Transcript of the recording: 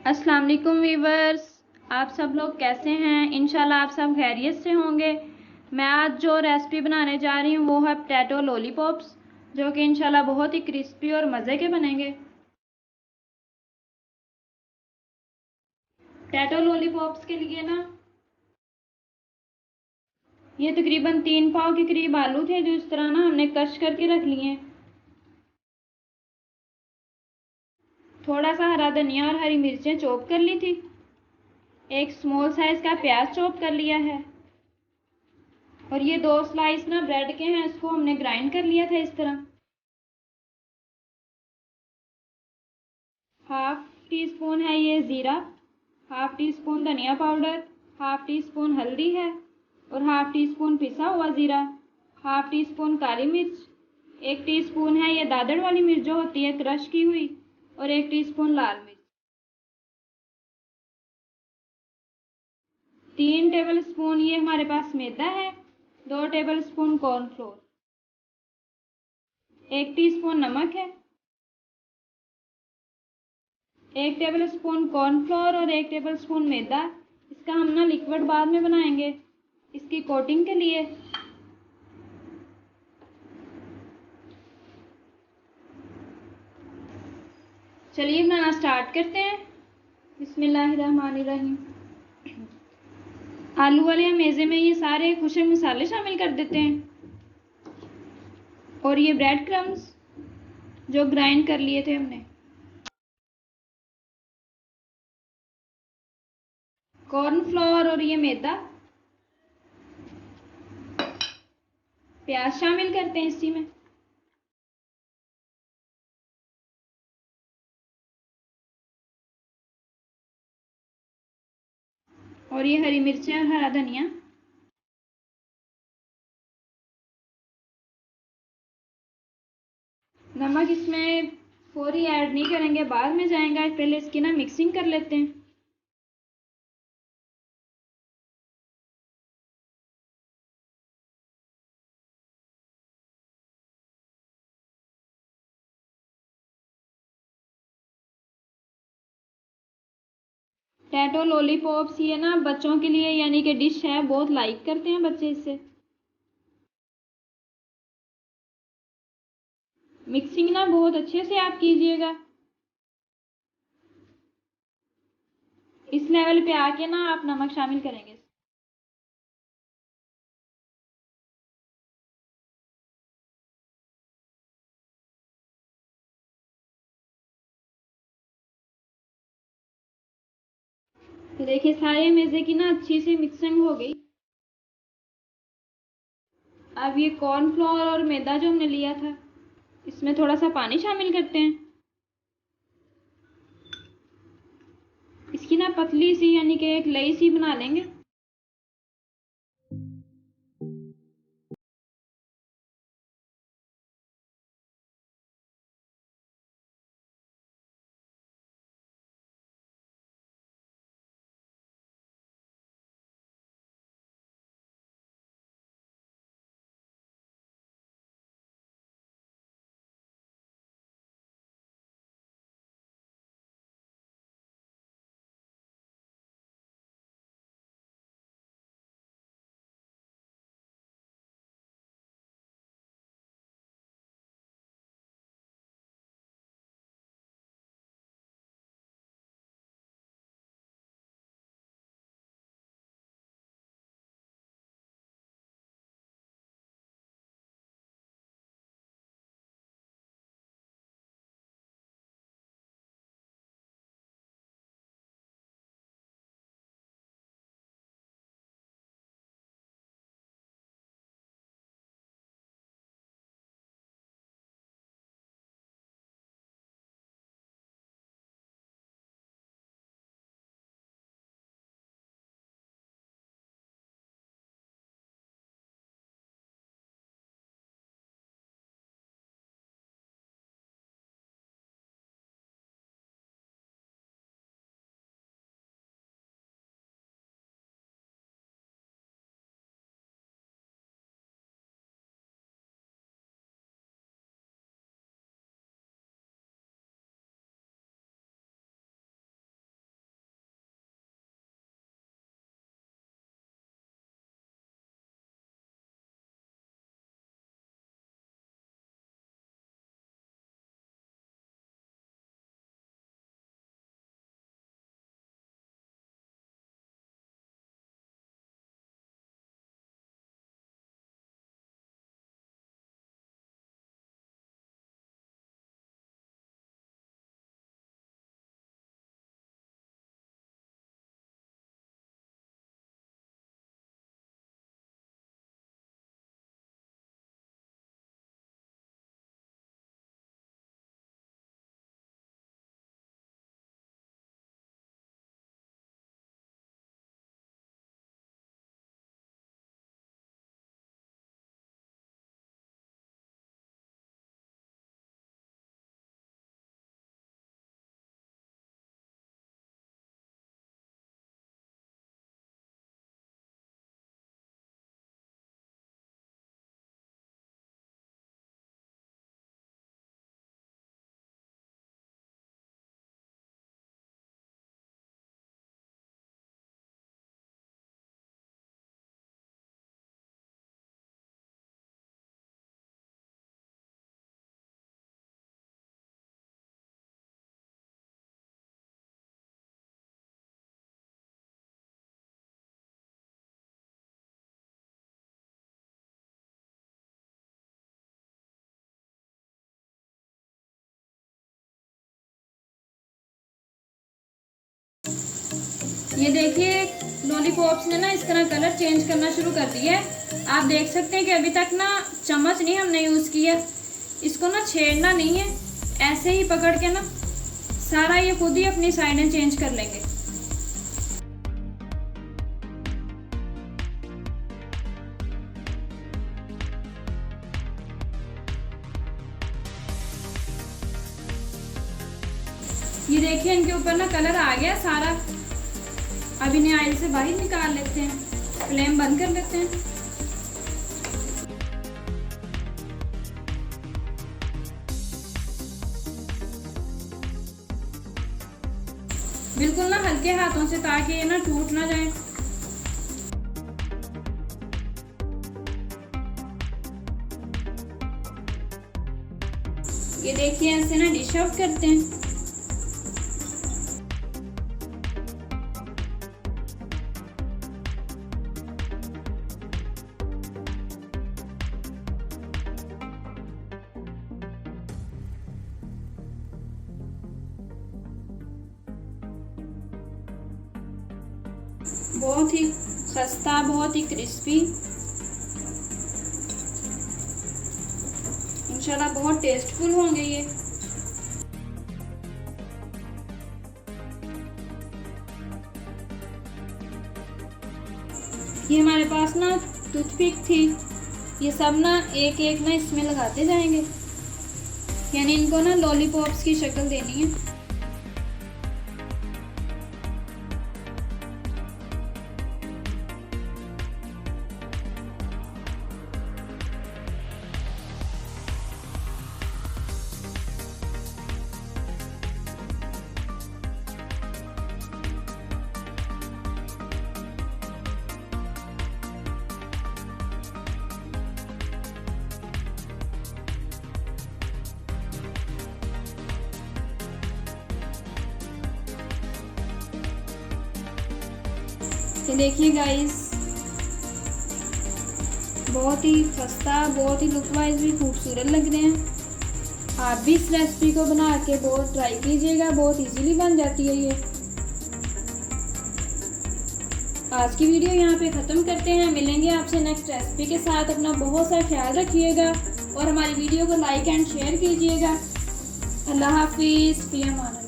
अस्सलाम वालेकुम वीवर्स, आप सब लोग कैसे हैं। इंशाल्लाह आप सब खैरियत से होंगे। मैं आज जो रेसिपी बनाने जा रही हूँ वो है पोटैटो लॉलीपॉप्स, जो कि इंशाल्लाह बहुत ही क्रिस्पी और मज़े के बनेंगे। पोटैटो लॉलीपॉप्स के लिए ना ये तकरीबन 3 पाव के करीब आलू थे, जो इस तरह ना हमने कश करके रख लिए हैं। थोड़ा सा हरा धनिया और हरी मिर्चें चॉप कर ली थी। एक स्मॉल साइज़ का प्याज चॉप कर लिया है। और ये 2 स्लाइस ना ब्रेड के हैं, इसको हमने ग्राइंड कर लिया था इस तरह। हाफ टी स्पून है ये ज़ीरा, हाफ टी स्पून धनिया पाउडर, हाफ टी स्पून हल्दी है और हाफ टी स्पून पिसा हुआ ज़ीरा, हाफ टी स्पून काली मिर्च, 1 टीस्पून है ये दादड़ वाली मिर्च जो होती है क्रश की हुई, और 1 टीस्पून लाल मिर्च। 3 टेबल स्पून ये हमारे पास मैदा है, 2 टेबल स्पून कॉर्नफ्लोर, 1 टीस्पून नमक है, 1 टेबल स्पून कॉर्नफ्लोर और 1 टेबल स्पून मैदा। इसका हम ना लिक्विड बाद में बनाएंगे इसकी कोटिंग के लिए। चलिए बनाना स्टार्ट करते हैं। बिस्मिल्लाहिर्रहमानिर्रहीम। आलू वाले मेज़े में ये सारे खुशक मसाले शामिल कर देते हैं और ये ब्रेड क्रम्स जो ग्राइंड कर लिए थे हमने, कॉर्नफ्लोर और ये मैदा, प्याज शामिल करते हैं इसी में। और ये हरी मिर्चें और हरा धनिया। नमक इसमें फौरी ऐड नहीं करेंगे, बाद में जाएगा, पहले इसकी ना मिक्सिंग कर लेते हैं। पोटैटो लॉलीपॉप्स ये ना बच्चों के लिए यानी कि डिश है, बहुत लाइक करते हैं बच्चे इसे। मिक्सिंग ना बहुत अच्छे से आप कीजिएगा। इस लेवल पे आके ना आप नमक शामिल करेंगे। तो देखिए सारे मेज़े की ना अच्छी सी मिक्सिंग हो गई। अब ये कॉर्नफ्लोर और मैदा जो हमने लिया था इसमें थोड़ा सा पानी शामिल करते हैं। इसकी ना पतली सी यानी कि एक लई सी बना लेंगे। ये देखिए लॉलीपॉप्स ने ना इस तरह कलर चेंज करना शुरू कर दिया है। आप देख सकते हैं कि अभी तक ना चम्मच नहीं हमने यूज़ किया, इसको ना छेड़ना नहीं है, ऐसे ही पकड़ के ना सारा ये खुद ही अपनी साइडें चेंज कर लेंगे। ये देखिए इनके ऊपर ना कलर आ गया सारा। अब इन्हें ऑयल से बाहर निकाल लेते हैं, फ्लेम बंद कर लेते हैं। बिल्कुल ना हल्के हाथों से, ताकि ये ना टूट ना जाए। ये देखिए ऐसे ना डिश आउट करते हैं। बहुत ही खस्ता, बहुत ही क्रिस्पी, इंशाल्लाह बहुत टेस्टफुल होंगे ये। हमारे पास ना टूथपिक थी, ये सब ना एक एक ना इसमें लगाते जाएंगे, यानी इनको ना लॉलीपॉप्स की शक्ल देनी है। ये देखिए गाइस, बहुत ही खस्ता, बहुत ही लुक वाइज भी खूबसूरत लग रहे हैं। आप भी इस रेसिपी को बना के बहुत ट्राई कीजिएगा, बहुत इजीली बन जाती है ये। आज की वीडियो यहाँ पे ख़त्म करते हैं, मिलेंगे आपसे नेक्स्ट रेसिपी के साथ। अपना बहुत सा ख्याल रखिएगा और हमारी वीडियो को लाइक एंड शेयर कीजिएगा। अल्लाह हाफिज़, फ़ी अमान।